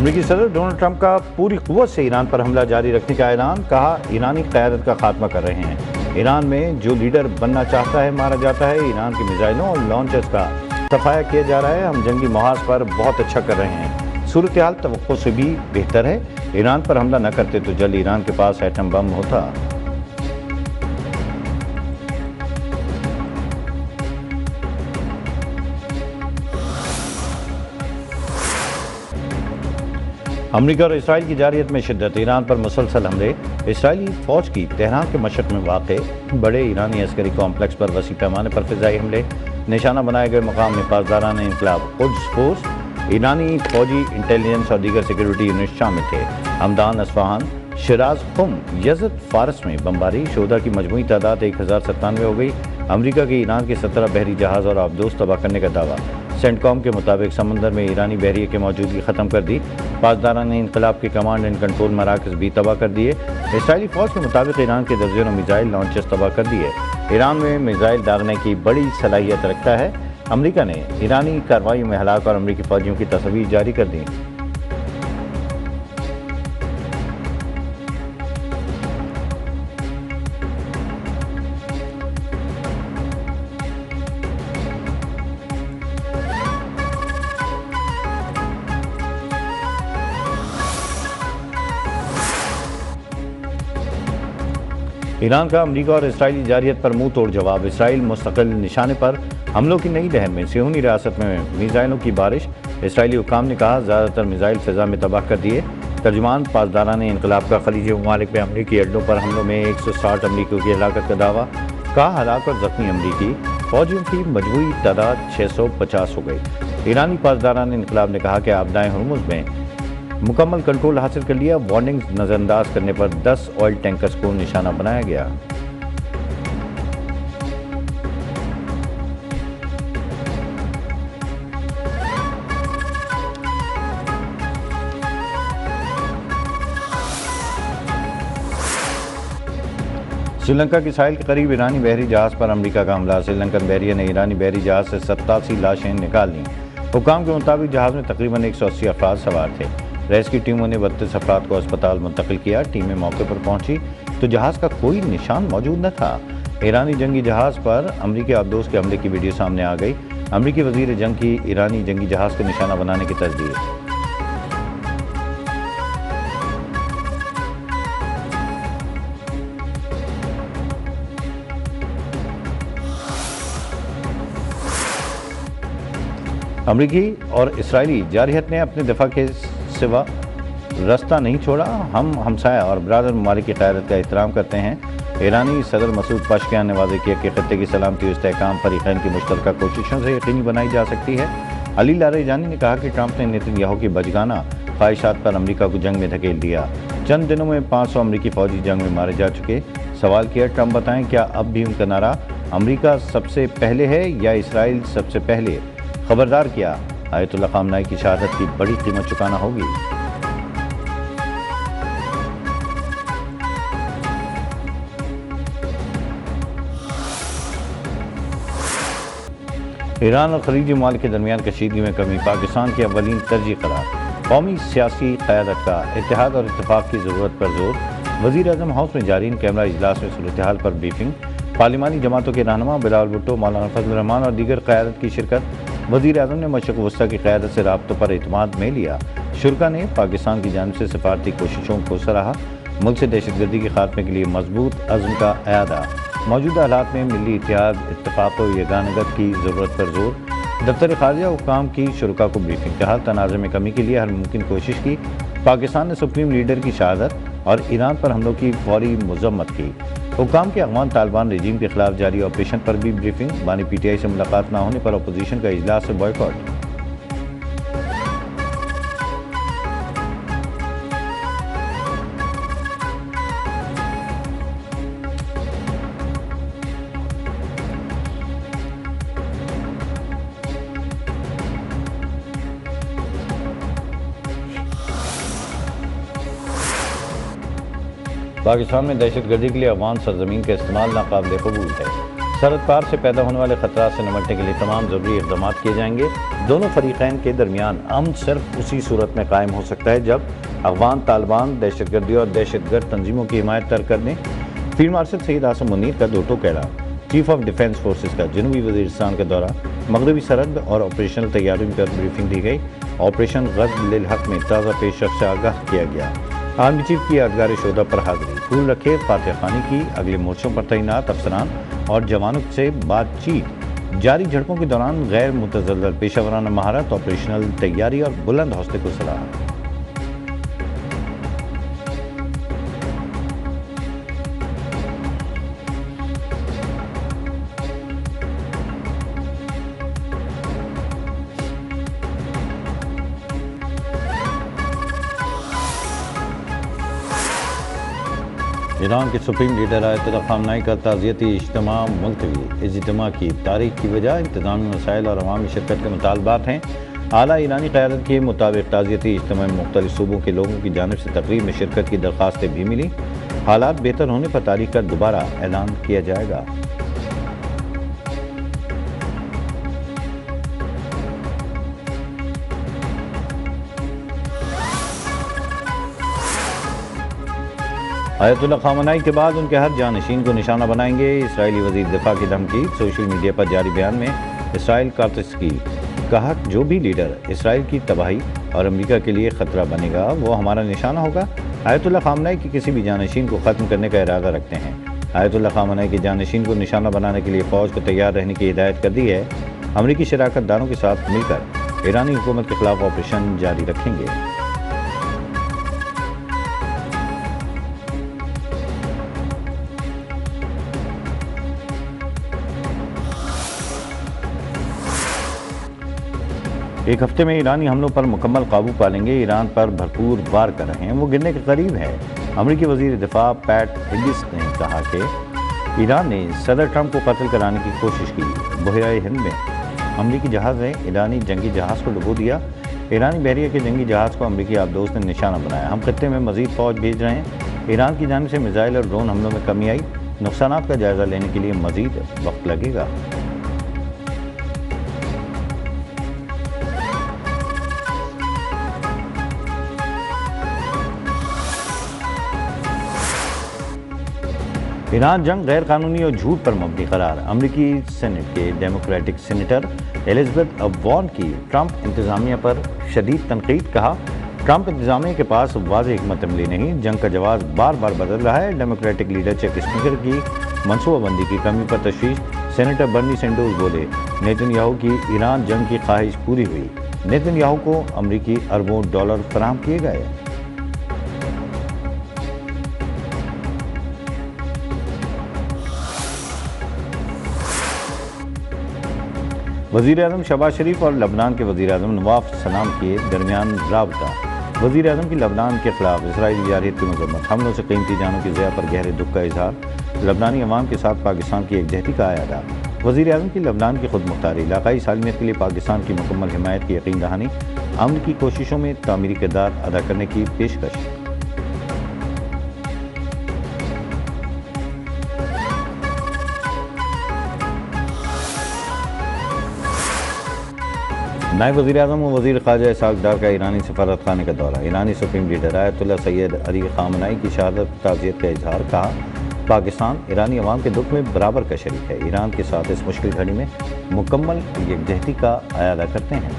अमेरिकी सदर Donald Trump का पूरी कुव्वत से ईरान पर हमला जारी रखने का ऐलान। कहा, ईरानी क़यादत का खात्मा कर रहे हैं। ईरान में जो लीडर बनना चाहता है मारा जाता है। ईरान के मिसाइलों और लॉन्चर्स का सफाया किया जा रहा है। हम जंगी महाज पर बहुत अच्छा कर रहे हैं। सूरत हाल तवक्को से भी बेहतर है। ईरान पर हमला न करते तो जल्द ईरान के पास एटम बम होता। अमेरिका और इसराइल की जारियत में शिद्दत। ईरान पर मुसलसल हमले। इसराइली फौज की तेहरान के मशरक़ में वाक़े बड़े ईरानी अस्करी कॉम्प्लेक्स पर वसी पैमाने पर फ़िज़ाई हमले। निशाना बनाए गए मकाम में पासदारान इंक़लाब क़ुद्स फोर्स, ईरानी फौजी इंटेलिजेंस और दीगर सिक्योरिटी यूनिट शामिल थे। हमदान, अस्फ़हान, शिराज, कुम, यज़द, फ़ारस में बमबारी। शोधा की मजमूई तादाद 1097 हो गई। अमेरिका के ईरान के 17 बहरी जहाज़ और आबदोज़ तबाह करने का दावा। सेंटकॉम के मुताबिक समंदर में ईरानी बहरिए की मौजूदगी ख़त्म कर दी। पासदारान ने इनकलाब के कमांड एंड कंट्रोल मराकज़ भी तबाह कर दिए। इसराइली फ़ौज के मुताबिक ईरान के दर्जनों मिसाइल लॉन्चर्स तबाह कर दिए। ईरान में मिसाइल दागने की बड़ी सलाहियत रखता है। अमेरिका ने ईरानी कार्रवाई में हलाक और अमेरिकी फ़ौजियों की तस्वीर जारी कर दी। ईरान का अमेरिका और इसराइली जारियत पर मुंह तोड़ जवाब। इसराइल मुस्तकिल निशाने पर हमलों की नई लहर में सिहूनी रियासत में मिसाइलों की बारिश। इसराइली हुकाम ने कहा, ज़्यादातर मिसाइल फ़िज़ा में तबाह कर दिए। तर्जुमान, पासदारान इंक़लाब का खलीजी ममालिक में अमरीकी अड्डों पर हमलों में 160 अमरीकियों की हलाकत का दावा। कहा, हलाक और ज़ख्मी अमरीकी फ़ौजियों की मजमूई तादाद 650 हो गई। ईरानी पासदारान इंक़लाब ने कहा कि आपदाए हुर्मुज़ में मुकम्मल कंट्रोल हासिल कर लिया। वार्निंग्स नज़रअंदाज करने पर 10 ऑयल टैंकर्स को निशाना बनाया गया। श्रीलंका की साहिल के करीब ईरानी बहरी जहाज़ पर अमेरिका का हमला। श्रीलंकन बहरिया ने ईरानी बहरी जहाज़ से 87 लाशें निकाल लीं। हुकाम के मुताबिक जहाज़ में तकरीबन 180 अफराद सवार थे। रेस्क्यू टीमों ने 32 अफराद को अस्पताल मुंतकिल किया। टीमें मौके पर पहुंची तो जहाज़ का कोई निशान मौजूद न था। ईरानी जंगी जहाज़ पर अमरीकी आबदोज़ के हमले की वीडियो सामने आ गई। अमरीकी वज़ीर जंग की ईरानी जंगी जहाज़ को निशाना बनाने की तस्दीक। अमरीकी और इसराइली जारियत ने अपने दफा के सिवा रास्ता नहीं छोड़ा। हम हमसाया और बरादर ममालिक की क़यादत का एहतराम करते हैं। ईरानी सदर मसूद पशकियान ने वाज़ेह किया कि खत्ते की सलामती और इस्तेहकाम फरीक़ैन की मुश्तरका कोशिशों से यकीनी बनाई जा सकती है। अली लारेजानी ने कहा कि ट्रंप ने नेतन्याहू की बचगाना ख्वाहिशात पर अमरीका को जंग में धकेल दिया। चंद दिनों में 500 अमरीकी फ़ौजी जंग में मारे जा चुके। सवाल किया, ट्रंप बताएं, क्या अब भी उनका नारा अमरीका सबसे पहले है या इसराइल सबसे पहले? खबरदार किया, आयतुल्लाह ख़ामनाई की शहादत की बड़ी कीमत चुकाना होगी। ईरान और खलीजी ममालिक के दरमियान कशीदगी में कमी पाकिस्तान की अव्वलीन तरजीह करार। कौमी सियासी क़यादत का इत्तेहाद और इत्तफ़ाक़ की ज़रूरत पर जोर। वज़ीर आज़म हाउस में जारी इन कैमरा इजलास में सूरत हाल पर ब्रीफिंग। पार्लिमानी जमातों के रहनुमा बिलावल भुट्टो, मौलाना फजल रहमान और दीगर क़यादत की शिरकत। वज़ीर आज़म ने मशरिक़ वस्ता की क़यादत से राब्तों पर एतमाद में लिया। शुरा ने पाकिस्तान की जानिब से सिफारती कोशिशों को सराहा। मुल्क से दहशतगर्दी के खात्मे के लिए मजबूत अज़्म का अयादा। मौजूदा हालात में मिली इत्तेहाद, इत्तफ़ाक़ और यगानगत की ज़रूरत पर जोर। दफ्तर ख़ारिजा हुकाम की शुरा को ब्रीफिंग। कहा, तनाज़े में कमी के लिए हर मुमकिन कोशिश की। पाकिस्तान ने सुप्रीम लीडर की शहादत और ईरान पर हमलों की फौरी मज़म्मत की। हुकाम के अफ़गान तालिबान रजीम के खिलाफ जारी ऑपरेशन पर भी ब्रीफिंग। बानी PTI से मुलाकात न होने पर अपोजिशन का इजलास से बॉयकॉट। पाकिस्तान में दहशतगर्दी के लिए अफगान सरजमीन का इस्तेमाल नाकाबिल कबूल है। सरहद पार से पैदा होने वाले खतरात से निपटने के लिए तमाम ज़रूरी इक़दाम किए जाएंगे। दोनों फरीक़ैन के दरमियान अमन सिर्फ उसी सूरत में कायम हो सकता है जब अफ़गान तालिबान दहशतगर्दी और दहशतगर्द तंजीमों की हिमायत तर्क कर दें। फील्ड मार्शल सईद आसिम मुनीर का दो टोक ऐलान। चीफ ऑफ डिफेंस फोर्सेस का जनूबी वज़ीरिस्तान का दौरा। मगरबी सरहद और ऑपरेशनल तैयारियों पर ब्रीफिंग दी गई। ऑपरेशन ग़ज़्व लिल हक़ में ताज़ा पेशरफ़ से आगाह किया गया। आर्मी चीफ की यादगार शोधा पर हाज़िरी। फूल रखे फातह खानी की। अगले मोर्चों पर तैनात अफसरान और जवानों से बातचीत। जारी झड़पों के दौरान गैर मुतज़ल्ज़ल पेशा वराना महारत, ऑपरेशनल तैयारी और बुलंद हौसले को सराहा। ईरान के सुप्रीम लीडर आयतुल्ला ख़ामनेई का ताज़ियती इज्तिमा मुलतवी। इज्तिमा की तारीख की वजह इंतज़ामी मसाइल और अवामी शिरकत के मुतालबात हैं। आला ईरानी क़यादत के मुताबिक ताज़ियती इज्तिमा में मुख्तलिफ़ सूबों के लोगों की जानिब से तकरीब में शिरकत की दरख्वास्तें भी मिली। हालात बेहतर होने पर तारीख का दोबारा ऐलान किया जाएगा। आयतुल्ला ख़ामनेई के बाद उनके हर जानशीन को निशाना बनाएंगे। इसराइली वज़ीर दिफा की धमकी। सोशल मीडिया पर जारी बयान में इसराइल की कहा, जो भी लीडर इसराइल की तबाही और अमेरिका के लिए ख़तरा बनेगा वो हमारा निशाना होगा। आयतुल्ला ख़ामनेई की किसी भी जानशीन को ख़त्म करने का इरादा रखते हैं। आयतुल्ला ख़ामनेई के जानशीन को निशाना बनाने के लिए फ़ौज को तैयार रहने की हिदायत कर दी है। अमरीकी शराकत दारों के साथ मिलकर ईरानी हुकूमत के खिलाफ ऑपरेशन जारी रखेंगे। एक हफ्ते में ईरानी हमलों पर मुकम्मल काबू पा लेंगे। ईरान पर भरपूर वार कर रहे हैं, वो गिरने के करीब है। अमरीकी वज़ीर दिफा पैट हेगिस ने कहा कि ईरान ने सदर ट्रंप को कत्ल कराने की कोशिश की। बहराए हिंद में अमरीकी जहाज़ ने ईरानी जंगी जहाज़ को डुबो दिया। ईरानी बहरिया के जंगी जहाज़ को अमरीकी आबदोश ने निशाना बनाया। हम खत्ते में मज़ीद फ़ौज भेज रहे हैं। ईरान की जानिब से मिसाइल और ड्रोन हमलों में कमी आई। नुकसानात का जायज़ा लेने के लिए मज़ीद वक्त लगेगा। ईरान जंग गैर कानूनी और झूठ पर मबनी करार। अमरीकी सेनेट के डेमोक्रेटिक सीनेटर एलिज़ाबेथ वॉर्न की ट्रंप इंतज़ामिया पर शदीद तनकीद। कहा, ट्रंप इंतज़ामिया के पास वाज़ेह हिकमत अमली नहीं, जंग का जवाब बार बार बदल रहा है। डेमोक्रेटिक लीडर चेक स्पीकर की मनसूबाबंदी की कमी पर तशवीश। सेनेटर बर्नी सैंडर्स बोले, नेतन्याहू की ईरान जंग की ख्वाहिश पूरी हुई। नेतन्याहू को अमरीकी अरबों डॉलर फराहम किए गए। वज़ीर आज़म शहबाज शरीफ और लबनान के वज़ीर आज़म नवाफ सलाम के दरमियान राबता। वज़ीर आज़म की लबनान के खिलाफ इसराइली जारहियत की मज़म्मत। हमलों से कीमती जानों की ज़िया पर गहरे दुख का इजहार। लबनानी अवाम के साथ पाकिस्तान की एकजहती का आयादा। वज़ीर आज़म की लबनान की खुद मुख्तारी। इलाक़ाई सालमियत के लिए पाकिस्तान की मुकम्मल हिमायत की यकीन दहानी। अमन की कोशिशों में तामीरी किरदार अदा करने की पेशकश। नायब वज़ीर आज़म और वज़ीर ख़ारजा इसहाक़ डार का ईरानी सफारत खाने का दौरा। ईरानी supreme leader Ayatollah Sayyid Ali Khamenei की शहादत पर ताज़ियत का इजहार। कहा, पाकिस्तान ईरानी अवाम के दुख में बराबर का शरीक है। ईरान के साथ इस मुश्किल घड़ी में मुकम्मल यकजहती का आयादा करते हैं।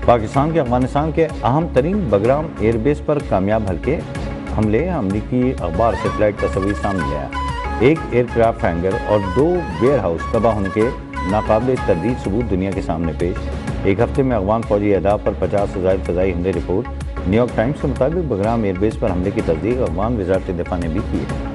पाकिस्तान के अफगानिस्तान के अहम तरीन बगराम एयरबेस पर कामयाब हमले। अमरीकी अखबार से फ्लाइट तस्वीर सामने आया। एक एयरक्राफ्ट हैंगर और 2 वेयर हाउस तबाह होने के नाकाबिल तरदीद सबूत दुनिया के सामने पेश। एक हफ्ते में अफगान फौजी अहदाफ पर 50 से ज़ायद फ़ज़ाई हमले रिपोर्ट। न्यूयॉर्क टाइम्स के मुताबिक बगराम एयरबेस पर हमले की तस्दीक अफगान वज़ारत दिफा ने भी की है।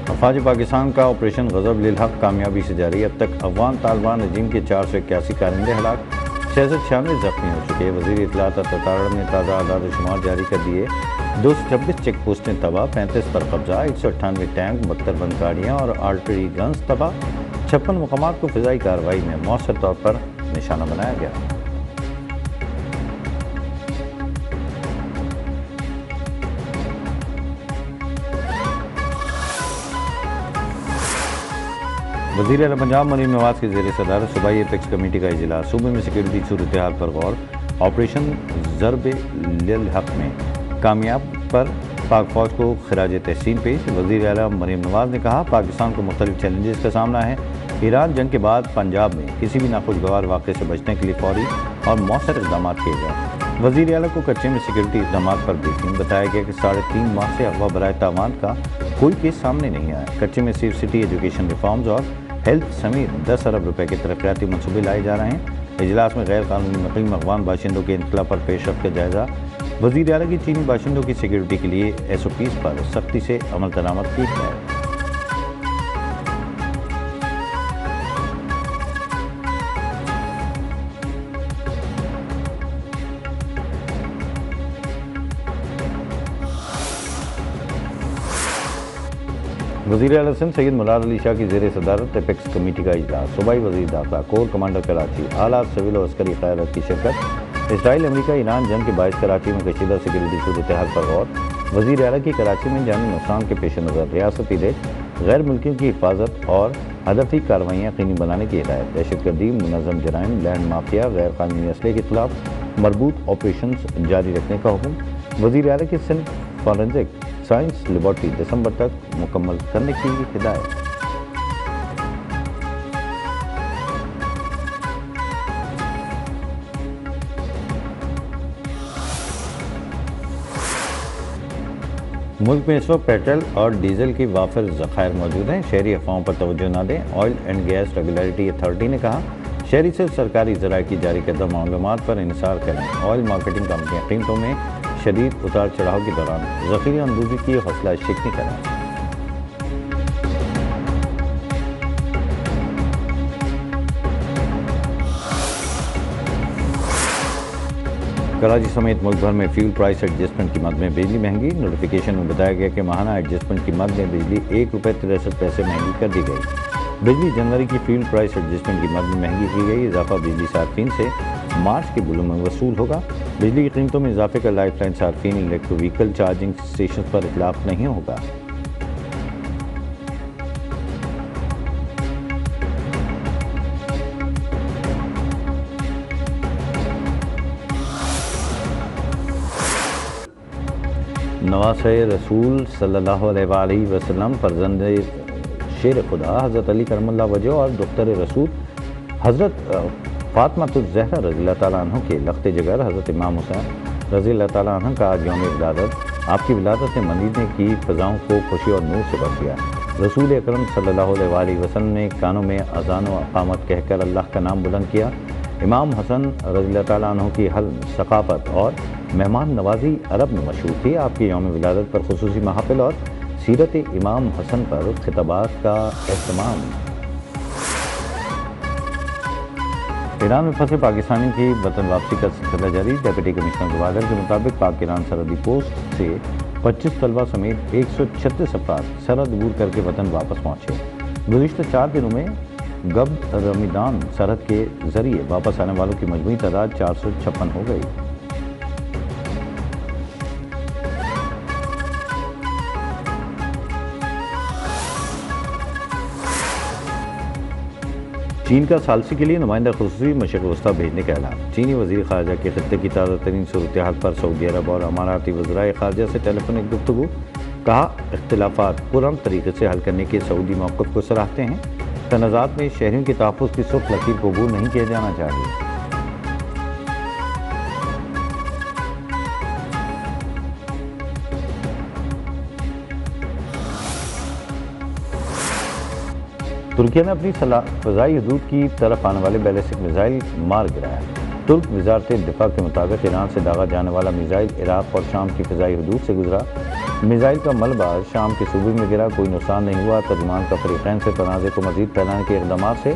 अफवाज पाकिस्तान का ऑपरेशन ग़ज़ब लिल हक़ कामयाबी से जारी। अब तक अफ़गान तालिबान रजीम के 481 कारिंदे हलाक, 696 ज़ख्मी हो चुके। वज़ीर इत्तलात और ततारड़ ने ताज़ा आदाद शुमार जारी कर दिए। 226 चेक पोस्टें तबाह, 35 पर कब्जा, 198 टैंक, 72 बंद गाड़ियाँ और आर्टरी गन्स तबाह। 56 मकामात को फ़िज़ाई कार्रवाई में मौसर तौर पर निशाना बनाया गया। वज़ीर आला पंजाब मरीम नवाज के ज़ेर सदारत सूबाई एपेक्स कमेटी का इजलास। सूबे में सिक्योरिटी सूरत हाल पर गौर। ऑपरेशन ज़रब लिल हक में कामयाब पर पाक फ़ौज को खिराज तहसीन पेश। वज़ीर आला मरीम नवाज ने कहा, पाकिस्तान को मुख्तलिफ चैलेंजेस का सामना है। ईरान जंग के बाद पंजाब में किसी भी नाखुशगवार वाक़े से बचने के लिए फौरी और मौसर इक़दाम किए गए। वज़ीर आला को कच्चे में सिक्योरिटी इक़दाम पर ब्रीफिंग। बताया गया कि 3.5 माह से अगवा बराए तावान का कोई केस सामने नहीं आया। कच्चे में सेफ सिटी एजुकेशन रिफॉर्म्स और हेल्थ समेत 10 अरब रुपए के तरक्याती मनसूबे लाए जा रहे हैं। इजलास में गैर कानूनी मुकीम अफगान बाशिंदों के इंतला पर पेशरफ का जायजा। वज़ीर आला की चीनी बाशिंदों की सिक्योरिटी के लिए SOPs पर सख्ती से अमल दरामद की है। वज़ीर आला सिंध सैयद मुराद अली शाह की ज़ेर सदारत एपेक्स कमेटी का इजलास। सूबाई वज़ीर दाखिला, कोर कमांडर कराची, आला सिविल और अस्करी क़यादत की शिरकत। इसराइल अमरीका ईरान जंग के बायस कराची में कशीदा सिक्योरिटी सूरत हाल पर गौर। वज़ीर आला की कराची में जानी नुकसान के पेश नज़र रियासती रेट, गैर मुल्कियों की हिफाजत और हदफी कार्रवाइयाँ यकीनी बनाने की हिदायत। दहशतगर्दी, मुनज़्ज़म जराइम, लैंड माफिया, गैर कानूनी असले के खिलाफ मरबूत ऑपरेशन जारी रखने का हुक्म। वज़ीर आला की सिंध फॉरेंसिक साइंस लेबॉर्ट्री दिसंबर तक मुकम्मल करने की हिदायत। मुल्क में इस वक्त पेट्रोल और डीजल की वाफिर ज़खायर मौजूद हैं। शहरी अफवाहों पर तवज्जो न दें। Oil and gas regulatory authority ने कहा, शहरी से सरकारी ज़राए की जारी करदा मालूमात पर इंसार करें। ऑयल मार्केटिंग कंपनियाँ कीमतों में शदीद उतार चढ़ाव के दौरान ज़ख़ीरा अंदोज़ी की हौसला शिकनी करें। कराची समेत मुल्क भर में फ्यूल प्राइस एडजस्टमेंट की मद में बिजली महंगी। नोटिफिकेशन में बताया गया कि माहाना एडजस्टमेंट की मद में बिजली ₹1.63 महंगी कर दी गई। बिजली जनवरी की फ्यूल प्राइस एडजस्टमेंट की मद में महंगी की गई। इजाफा बिजली सार्फिन से मार्च के बिलों में वसूल होगा। बिजली की कीमतों में इजाफे का लाइफ लाइन सार्फिन इलेक्ट्रिक व्हीकल चार्जिंग स्टेशन पर इतलाफ नहीं होगा। नवासे रसूल सल्लल्लाहु अलैहि वसल्लम फर्जंद शेर खुदा हज़रत अली करमल्लाहु वजह और दुख्तर रसूल हज़रत फ़ातिमा-तुज़-ज़हरा रज़ियल्लाहु तआला अन्हा के लख्त जिगर हज़रत इमाम हुसैन रज़ियल्लाहु तआला अन्हु का आज यौम विलादत। आपकी विलादत ने मदीने की फ़ज़ाओं को खुशी और नूर से भर दिया। रसूल अकरम सल्लल्लाहु अलैहि वसल्लम ने कानों में अज़ान व अक़ामत कहकर अल्लाह का नाम बुलंद किया। इमाम हसन रज़ियल्लाहु तआला अन्हु की हल सक़ाफ़त और मेहमान नवाजी अरब में मशहूर थी। आपकी यौम विलादत पर खुसूसी महफ़िल और सीरत इमाम हसन पर खिताबात का एहतमाम। ईरान में फंसे पाकिस्तानी की वतन वापसी का सिलसिला जारी। डिप्टी कमिश्नर गवादर के मुताबिक पाक ईरान सरहदी पोस्ट से 25 तलबा समेत 136 अफराद सरहद अबूर करके वतन वापस पहुँचे। गुज़िश्ता 4 दिनों में गब्द रमदान सरहद के जरिए वापस आने वालों की मजमूई तादाद 456 हो गई। चीन का सालसी के लिए नुमाइंदा खुसूसी मशरिक़ वस्ता भेजने का ऐलान। चीनी वज़ीर ख़ारजा के खत्ते की ताज़ा तरीन सूरत हाल पर सऊदी अरब और अमाराती वज़राए ख़ारजा से टेलीफोनिक गुफ्तगू। कहा, इख्तिलाफ़ात पुरअमन तरीके से हल करने के सऊदी मौक़िफ़ को सराहते हैं। तनाज़ात में शहरियों के तहफ़्फ़ुज़ की सुर्ख़ लकीर को अबूर नहीं किया जाना चाहिए। तुर्की ने अपनी फ़ज़ाई हदूद की तरफ आने वाले बैलिस्टिक मिसाइल मार गिराया। तुर्क वज़ारत दिफ़ा के मुताबिक ईरान से दागा जाने वाला मिसाइल इराक़ और शाम की फ़ज़ाई हदूद से गुजरा। मिसाइल का मलबा शाम के सूबे में गिरा। कोई नुकसान नहीं हुआ। तर्जुमान का फ़रीक़ैन से तनाज़े को मज़ीद फैलाने के इक़दाम से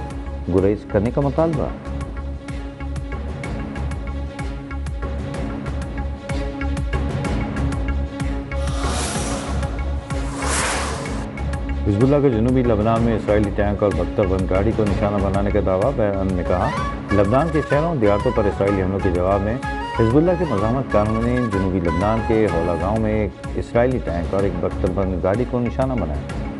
गुरेज़ करने का मुतालबा। हिजबुल्लाह के जनूबी लबनान में इसराइली टैंक और बख्तरबंद गाड़ी को निशाना बनाने का दावा। बयान में कहा, लबनान के शहरों दिहातों पर इसराइली हमलों के जवाब में हिजबुल्लाह के मज़ामत कारों ने जनूबी लबनान के हौला गाँव में एक इसराइली टैंक और एक बख्तरबंद गाड़ी को निशाना बनाया।